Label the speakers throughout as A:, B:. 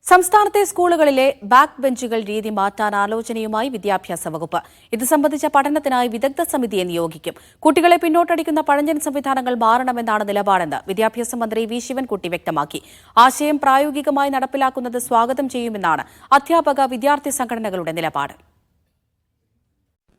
A: സംസ്ഥാനത്തെ സ്കൂളുകളിലെ ബാക്ക് ബെഞ്ചുകൾ രീതി മാറ്റാൻ ആലോചനയുമായി വിദ്യാഭ്യാസ വകുപ്പ്. ഇത് സംബന്ധിച്ച പഠനത്തിനായി വിദഗ്ധ സമിതിയെ നിയോഗിക്കും. കുട്ടികളെ പിന്നോട്ടടിക്കുന്ന പഴഞ്ചൻ സംവിധാനങ്ങൾ മാറണമെന്നാണ് നിലപാടെന്ന് വിദ്യാഭ്യാസ മന്ത്രി വി ശിവൻകുട്ടി വ്യക്തമാക്കി. ആശയം പ്രായോഗികമായി നടപ്പിലാക്കുന്നത് സ്വാഗതം ചെയ്യുമെന്നാണ് അധ്യാപക വിദ്യാർത്ഥി സംഘടനകളുടെ നിലപാട്.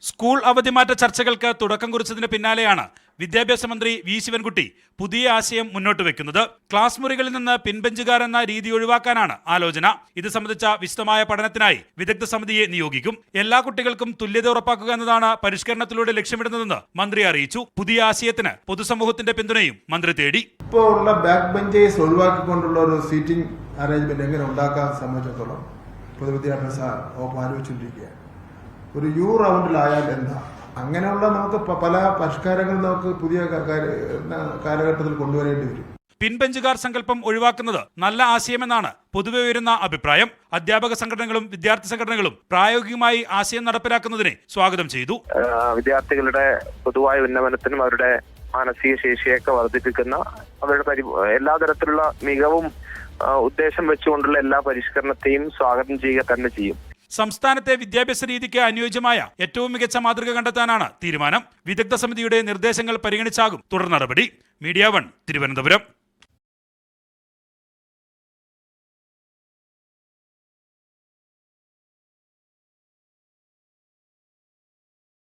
B: സ്കൂൾ അവധിമാറ്റ ചർച്ചകൾക്ക് തുടക്കം കുറിച്ചതിന് പിന്നാലെയാണ് വിദ്യാഭ്യാസ മന്ത്രി വി ശിവൻകുട്ടി പുതിയ ആശയം മുന്നോട്ട് വെക്കുന്നത്. ക്ലാസ് മുറികളിൽ നിന്ന് പിൻബെഞ്ചുകാർ എന്ന രീതി ഒഴിവാക്കാനാണ് ആലോചന. ഇത് സംബന്ധിച്ച വിശദമായ പഠനത്തിനായി വിദഗ്ധ സമിതിയെ നിയോഗിക്കും. എല്ലാ കുട്ടികൾക്കും തുല്യത ഉറപ്പാക്കുക എന്നതാണ് പരിഷ്കരണത്തിലൂടെ ലക്ഷ്യമിടുന്നതെന്ന് മന്ത്രി അറിയിച്ചു. പുതിയ ആശയത്തിന് പൊതുസമൂഹത്തിന്റെ പിന്തുണയും മന്ത്രി തേടി.
C: ഇപ്പോൾ ഉള്ള ബാക്ക് ബെഞ്ചേഴ്സ് ഒഴിവാക്കിക്കൊണ്ടുള്ള ഒരു സീറ്റിംഗ് അറേഞ്ച്മെന്റ് എങ്ങനെ ഉണ്ടാക്കാൻ സംബന്ധിച്ചിടത്തോളം പൊതുവിദ്യാഭ്യാസ വകുപ്പ് ആലോചിച്ചുകൊണ്ടിരിക്കുകയാണ്. ഒരു യു റൗണ്ടിലായാൽ എന്താ, അങ്ങനെയുള്ള നമുക്ക് പല പരിഷ്കാരങ്ങൾ നമുക്ക് പുതിയ കാലഘട്ടത്തിൽ കൊണ്ടുവരേണ്ടി വരും.
B: പിൻബെഞ്ചുകാർ സങ്കല്പം ഒഴിവാക്കുന്നത് നല്ല ആശയമെന്നാണ് പൊതുവെ വരുന്ന അഭിപ്രായം. അധ്യാപക സംഘടനകളും വിദ്യാർത്ഥി സംഘടനകളും പ്രായോഗികമായി ആശയം നടപ്പിലാക്കുന്നതിനെ സ്വാഗതം ചെയ്തു.
D: വിദ്യാർത്ഥികളുടെ പൊതുവായ ഉന്നമനത്തിനും അവരുടെ മാനസിക ശേഷിയൊക്കെ വർദ്ധിപ്പിക്കുന്ന അവരുടെ എല്ലാ തരത്തിലുള്ള മികവും ഉദ്ദേശം വെച്ചുകൊണ്ടുള്ള എല്ലാ പരിഷ്കരണത്തെയും സ്വാഗതം ചെയ്യുക തന്നെ ചെയ്യും.
B: സംസ്ഥാനത്തെ വിദ്യാഭ്യാസ രീതിക്ക് അനുയോജ്യമായ ഏറ്റവും മികച്ച മാതൃക കണ്ടെത്താനാണ് തീരുമാനം. വിദഗ്ധ സമിതിയുടെ നിർദ്ദേശങ്ങൾ പരിഗണിച്ചാകും തുടർ നടപടി. മീഡിയ 1 തിരുവനന്തപുരം.